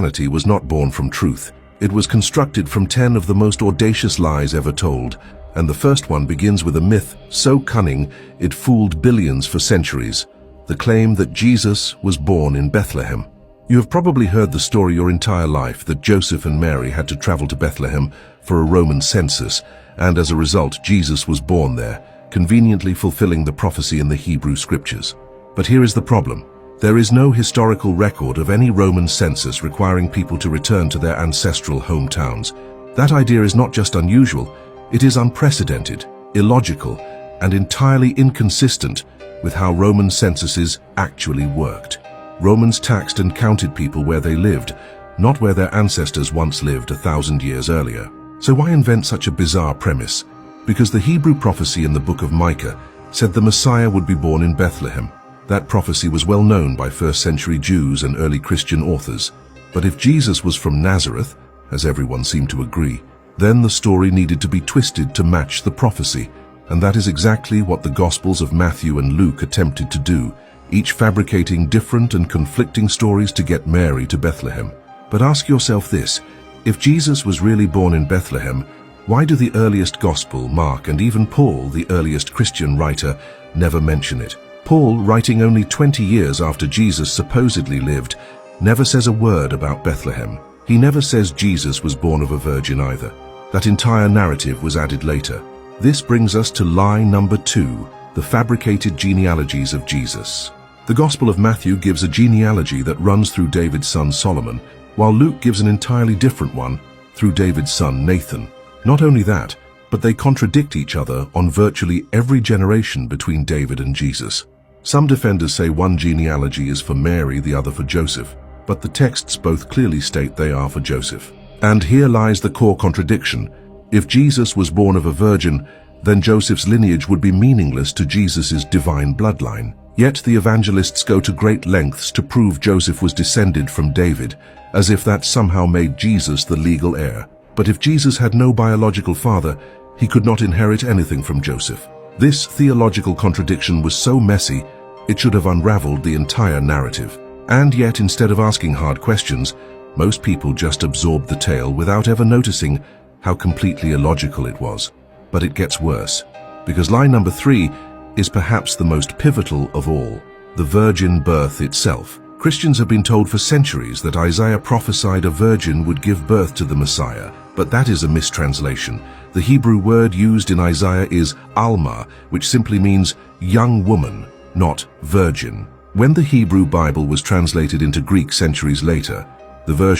Christianity was not born from truth. It was constructed from 10 of the most audacious lies ever told, and the first one begins with a myth so cunning it fooled billions for centuries: the claim that Jesus was born in Bethlehem. You have probably heard the story your entire life that Joseph and Mary had to travel to Bethlehem for a Roman census, and as a result Jesus was born there, conveniently fulfilling the prophecy in the Hebrew scriptures. But here is the problem. There is no historical record of any Roman census requiring people to return to their ancestral hometowns. That idea is not just unusual, it is unprecedented, illogical, and entirely inconsistent with how Roman censuses actually worked. Romans taxed and counted people where they lived, not where their ancestors once lived 1,000 years earlier. So why invent such a bizarre premise? Because the Hebrew prophecy in the book of Micah said the Messiah would be born in Bethlehem. That prophecy was well known by first-century Jews and early Christian authors. But if Jesus was from Nazareth, as everyone seemed to agree, then the story needed to be twisted to match the prophecy. And that is exactly what the Gospels of Matthew and Luke attempted to do, each fabricating different and conflicting stories to get Mary to Bethlehem. But ask yourself this: if Jesus was really born in Bethlehem, why do the earliest Gospel, Mark, and even Paul, the earliest Christian writer, never mention it? Paul, writing only 20 years after Jesus supposedly lived, never says a word about Bethlehem. He never says Jesus was born of a virgin either. That entire narrative was added later. This brings us to lie number 2, the fabricated genealogies of Jesus. The Gospel of Matthew gives a genealogy that runs through David's son Solomon, while Luke gives an entirely different one through David's son Nathan. Not only that, but they contradict each other on virtually every generation between David and Jesus. Some defenders say one genealogy is for Mary, the other for Joseph, but the texts both clearly state they are for Joseph. And here lies the core contradiction. If Jesus was born of a virgin, then Joseph's lineage would be meaningless to Jesus's divine bloodline. Yet the evangelists go to great lengths to prove Joseph was descended from David, as if that somehow made Jesus the legal heir. But if Jesus had no biological father, he could not inherit anything from Joseph. This theological contradiction was so messy, it should have unraveled the entire narrative. And yet, instead of asking hard questions, most people just absorbed the tale without ever noticing how completely illogical it was. But it gets worse, because lie number 3 is perhaps the most pivotal of all: the virgin birth itself. Christians have been told for centuries that Isaiah prophesied a virgin would give birth to the Messiah, but that is a mistranslation. The Hebrew word used in Isaiah is Alma, which simply means young woman, not virgin. When the Hebrew Bible was translated into Greek centuries later, the version